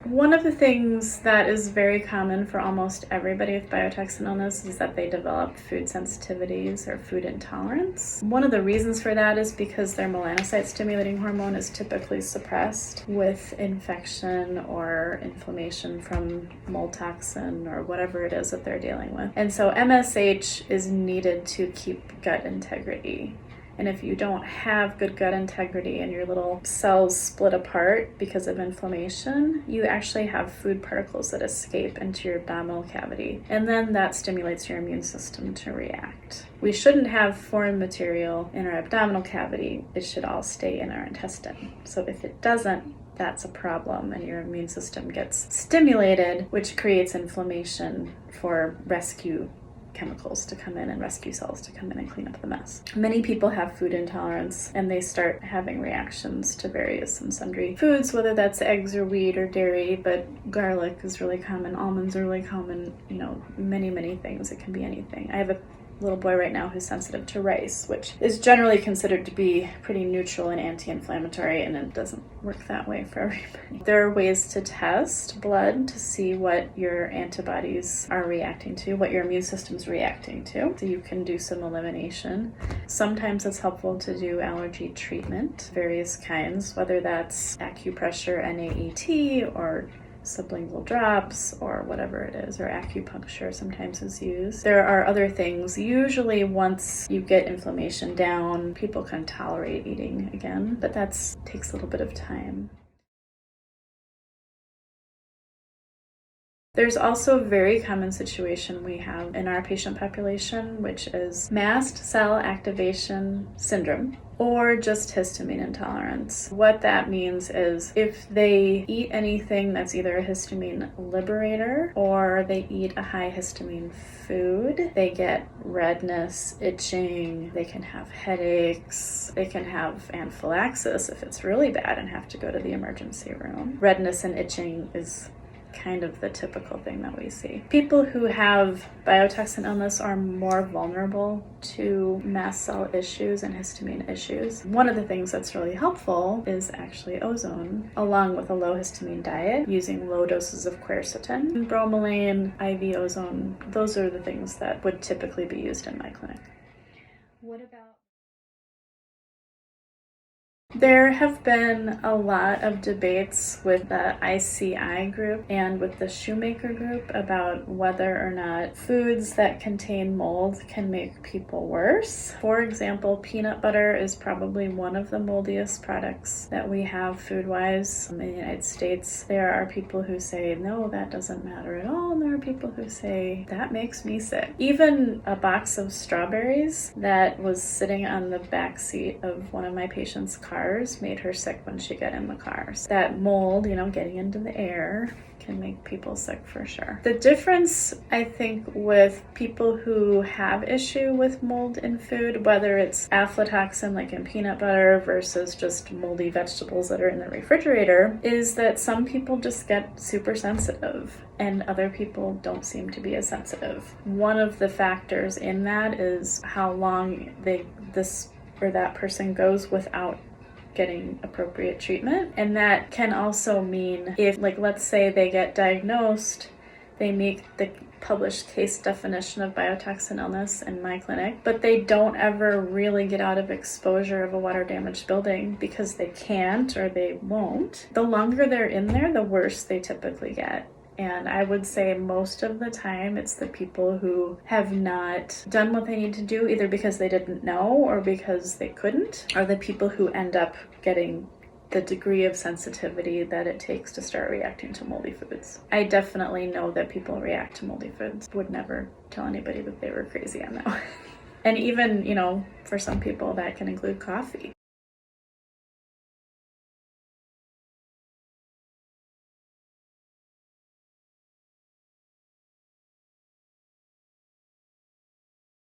One of the things that is very common for almost everybody with biotoxin illness is that they develop food sensitivities or food intolerance. One of the reasons for that is because their melanocyte-stimulating hormone is typically suppressed with infection or inflammation from mold toxin or whatever it is that they're dealing with. And so MSH is needed to keep gut integrity. And if you don't have good gut integrity and your little cells split apart because of inflammation, you actually have food particles that escape into your abdominal cavity. And then that stimulates your immune system to react. We shouldn't have foreign material in our abdominal cavity. It should all stay in our intestine. So if it doesn't, that's a problem, and your immune system gets stimulated, which creates inflammation for rescue chemicals to come in and rescue cells to come in and clean up the mess. Many people have food intolerance and they start having reactions to various and sundry foods, whether that's eggs or wheat or dairy, but garlic is really common, almonds are really common, many things. It can be anything. I have a little boy right now who's sensitive to rice, which is generally considered to be pretty neutral and anti-inflammatory, and it doesn't work that way for everybody. There are ways to test blood to see what your antibodies are reacting to, what your immune system's reacting to. So you can do some elimination. Sometimes it's helpful to do allergy treatment, various kinds, whether that's acupressure, NAET, or sublingual drops or whatever it is, or acupuncture sometimes is used. There are other things. Usually once you get inflammation down, people can tolerate eating again, but that takes a little bit of time. There's also a very common situation we have in our patient population, which is mast cell activation syndrome, or just histamine intolerance. What that means is if they eat anything that's either a histamine liberator or they eat a high histamine food, they get redness, itching, they can have headaches, they can have anaphylaxis if it's really bad and have to go to the emergency room. Redness and itching is kind of the typical thing that we see. People who have biotoxin illness are more vulnerable to mast cell issues and histamine issues. One of the things that's really helpful is actually ozone, along with a low histamine diet, using low doses of quercetin, bromelain, IV ozone. Those are the things that would typically be used in my clinic. What about? There have been a lot of debates with the ICI group and with the Shoemaker group about whether or not foods that contain mold can make people worse. For example, peanut butter is probably one of the moldiest products that we have food-wise in the United States. There are people who say, no, that doesn't matter at all, and there are people who say, that makes me sick. Even a box of strawberries that was sitting on the back seat of one of my patients' cars made her sick when she got in the car. So that mold, getting into the air can make people sick for sure. The difference, I think, with people who have issue with mold in food, whether it's aflatoxin like in peanut butter versus just moldy vegetables that are in the refrigerator, is that some people just get super sensitive and other people don't seem to be as sensitive. One of the factors in that is how long that person goes without getting appropriate treatment. And that can also mean if, let's say they get diagnosed, they meet the published case definition of biotoxin illness in my clinic, but they don't ever really get out of exposure of a water damaged building because they can't or they won't. The longer they're in there, the worse they typically get. And I would say most of the time it's the people who have not done what they need to do, either because they didn't know or because they couldn't, or the people who end up getting the degree of sensitivity that it takes to start reacting to moldy foods. I definitely know that people react to moldy foods. Would never tell anybody that they were crazy on that one. And even, for some people that can include coffee.